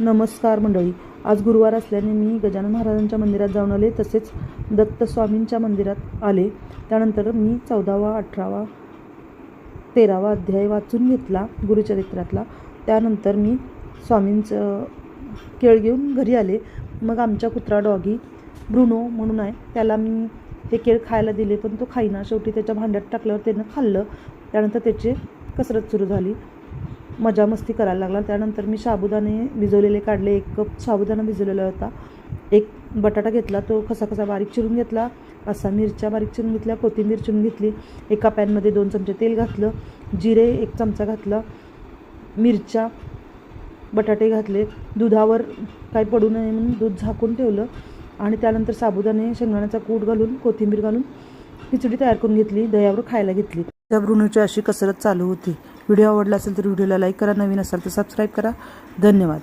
नमस्कार मंडळी. आज गुरुवार असल्याने मी गजानन महाराजांच्या मंदिरात जाऊन आले, तसेच दत्त स्वामींच्या मंदिरात आले. त्यानंतर मी 14वा 18वा 13वा अध्याय वाचून घेतला गुरुचरित्रातला. त्यानंतर मी स्वामींचं केळ घेऊन घरी आले. मग आमच्या कुत्रा डॉगी ब्रुनो म्हणून आहे, त्याला मी ते केळ खायला दिले, पण तो खाईना. शेवटी त्याच्या भांड्यात टाकल्यावर त्यानं खाल्लं. त्यानंतर त्याची कसरत सुरू झाली, मजा मस्ती करायला लागला. त्यानंतर मी साबुदाणे भिजवलेले काढले. 1 कप साबुदाणा भिजवलेला होता. 1 बटाटा घेतला, तो कसा बारीक चिरून घेतला. 5-6 मिरच्या बारीक चिरून घेतल्या. कोथिंबीर चिरून घेतली. एका पॅनमध्ये 2 चमचे तेल घातलं. जिरे 1 चमचा घातलं. मिरच्या, बटाटे घातले. दुधावर काही पडू नये म्हणून दूध झाकून ठेवलं. आणि त्यानंतर साबुदाणे, शेंगदाण्याचा कूट घालून, कोथिंबीर घालून खिचडी तयार करून घेतली. दह्यावर खायला घेतली. त्या ब्रुनोची अशी कसरत चालू होती. व्हिडिओ आवडला असेल तर व्हिडिओला लाईक करा. नवीन असाल तर सबस्क्राईब करा. धन्यवाद.